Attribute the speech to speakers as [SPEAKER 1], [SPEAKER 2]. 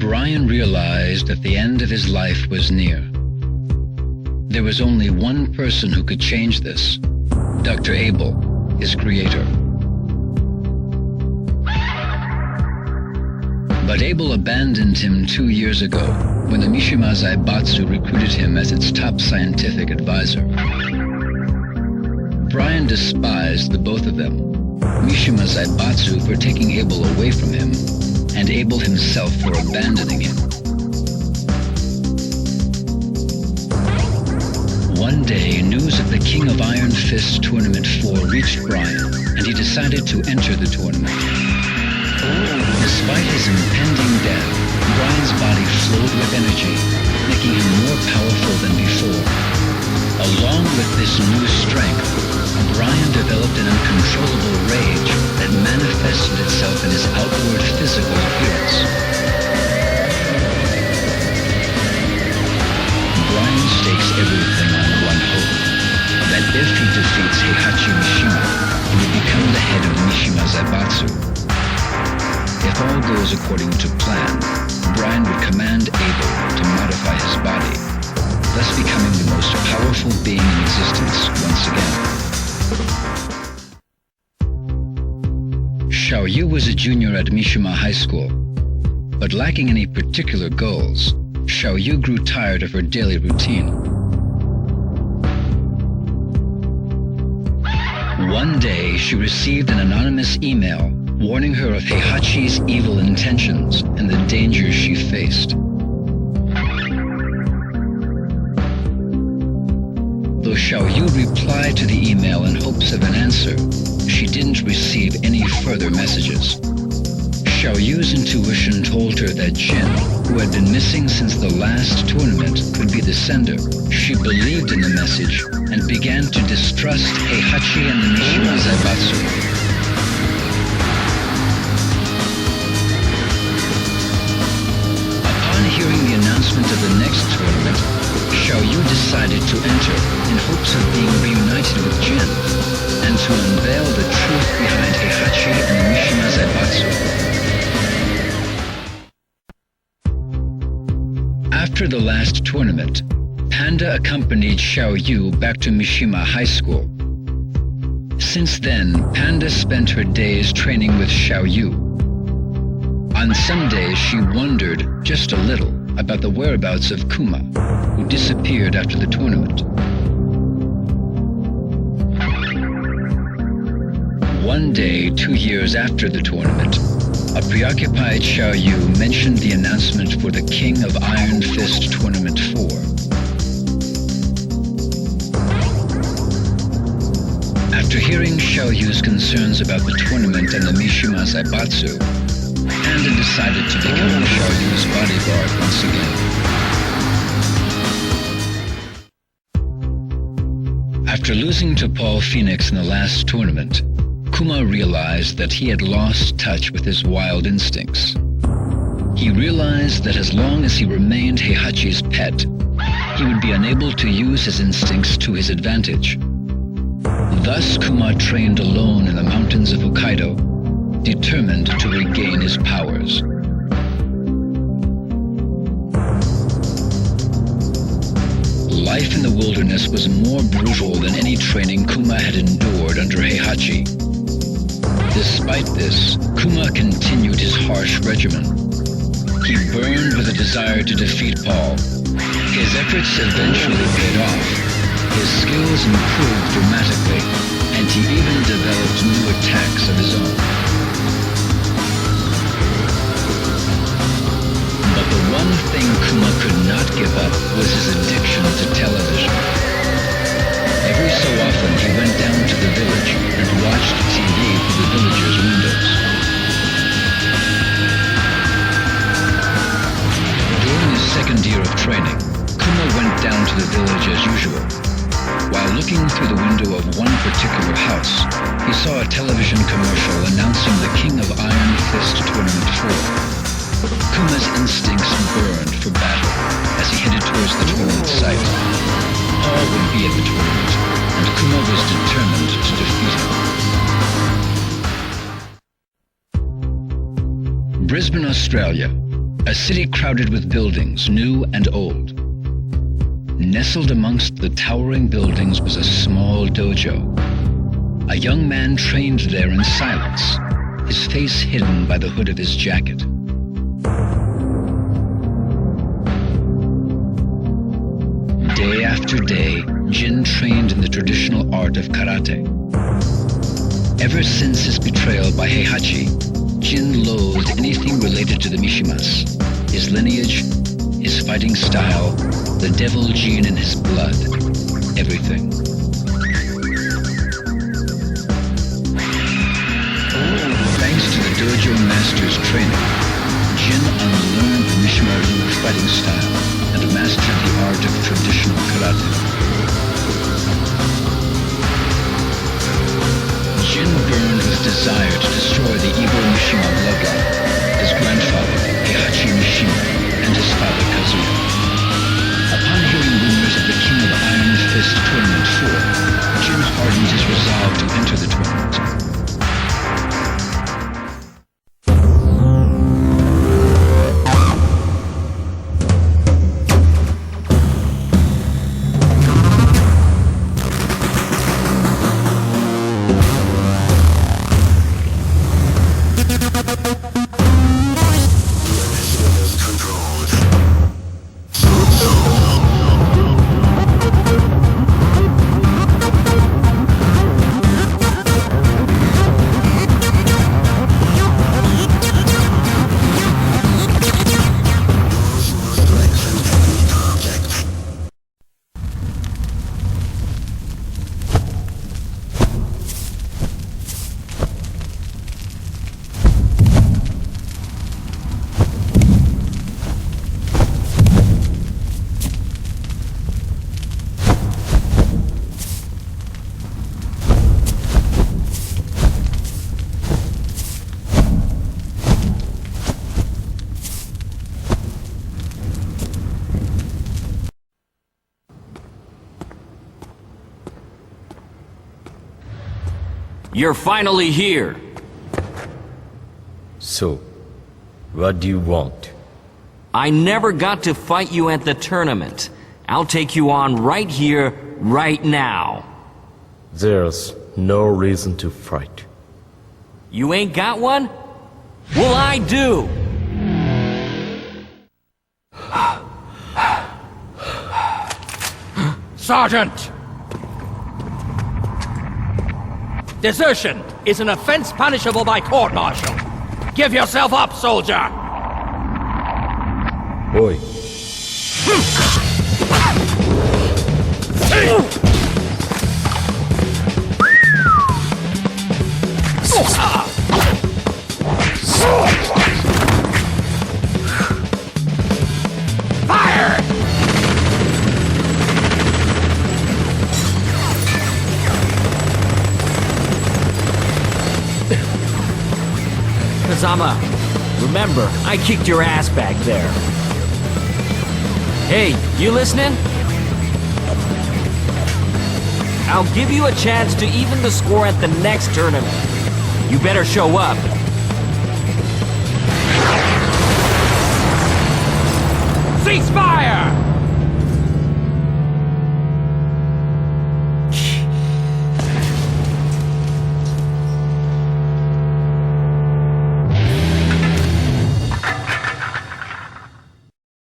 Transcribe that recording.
[SPEAKER 1] Brian realized that the end of his life was near. There was only one person who could change this: Dr. Abel, his creator. But Abel abandoned him 2 years ago when the Mishima Zaibatsu recruited him as its top scientific advisor. Brian despised the both of them, Mishima Zaibatsu for taking Abel away from him, and Abel himself for abandoning him. One day, news of the King of Iron Fist Tournament 4 reached Brian, and he decided to enter the tournament. Despite his impending death, Brian's body flowed with energy, making him more powerful than before. Along with this new strength, Brian developed an uncontrollable rage that manifested itself in his outward physical appearance. Brian stakes everything on one hope: that if he defeats Heihachi Mishima, he would become the head of Mishima Zaibatsu. If all goes according to plan, Brian would command Abel to modify his body, thus becoming the most powerful being in existence once again. Xiaoyu was a junior at Mishima High School, but lacking any particular goals, Xiaoyu grew tired of her daily routine. One day, she received an anonymous email warning her of Heihachi's evil intentions and the dangers she faced. Though Xiaoyu replied to the email in hopes of an answer, she didn't receive any further messages. Xiaoyu's intuition told her that Jin, who had been missing since the last tournament, could be the sender. She believed in the message and began to distrust Heihachi and the Mishima Zaibatsu. Hearing the announcement of the next tournament, Xiaoyu decided to enter in hopes of being reunited with Jin and to unveil the truth behind Heihachi and the Mishima Zaibatsu. After the last tournament, Panda accompanied Xiaoyu back to Mishima High School. Since then, Panda spent her days training with Xiaoyu. On some days, she wondered just a little about the whereabouts of Kuma, who disappeared after the tournament. One day, 2 years after the tournament, a preoccupied Xiaoyu mentioned the announcement for the King of Iron Fist Tournament 4. After hearing Xiaoyu's concerns about the tournament and the Mishima Zaibatsu, Panda decided to become Xiaoyu's bodyguard once again. After losing to Paul Phoenix in the last tournament, Kuma realized that he had lost touch with his wild instincts. He realized that as long as he remained Heihachi's pet, he would be unable to use his instincts to his advantage. Thus, Kuma trained alone in the mountains of Hokkaido, determined to regain his powers. Life in the wilderness was more brutal than any training Kuma had endured under Heihachi. Despite this, Kuma continued his harsh regimen. He burned with a desire to defeat Paul. His efforts eventually paid off. His skills improved dramatically, and he even developed new attacks of his own. But the one thing Kuma could not give up was his addiction to television. Every so often he went down to the village and watched TV through the villagers' windows. During his second year of training, Kuma went down to the village as usual. While looking through the window of one particular house, he saw a television commercial announcing the King of Iron Fist Tournament 4. Kuma's instincts burned for battle as he headed towards the tournament site. Paul would be at the tournament, and Kuma was determined to defeat him. Brisbane, Australia. A city crowded with buildings, new and old. Nestled amongst the towering buildings was a small dojo. A young man trained there in silence, his face hidden by the hood of his jacket. Day after day, Jin trained in the traditional art of karate. Ever since his betrayal by Heihachi, Jin loathed anything related to the Mishimas. His lineage, his fighting style, the devil gene in his blood, everything. Thanks to the dojo master's training, Jin unlearned the Mishima Ryu fighting style and mastered the art of traditional karate. Jin burned with desire to destroy the evil Mishima bloodline, his grandfather, Heihachi Mishima, and his father, Kazuya. Upon hearing rumors of the King of Iron Fist Tournament 4, Jin hardened his resolve to enter the tournament.
[SPEAKER 2] You're finally here!
[SPEAKER 3] So, what do you want?
[SPEAKER 2] I never got to fight you at the tournament. I'll take you on right here, right now.
[SPEAKER 3] There's no reason to fight.
[SPEAKER 2] You ain't got one? Well, I do!
[SPEAKER 4] Sergeant! Desertion is an offense punishable by court-martial. Give yourself up, soldier!
[SPEAKER 3] Oi.
[SPEAKER 4] Fire!
[SPEAKER 2] Kazama, remember, I kicked your ass back there. Hey, you listening? I'll give you a chance to even the score at the next tournament. You better show up.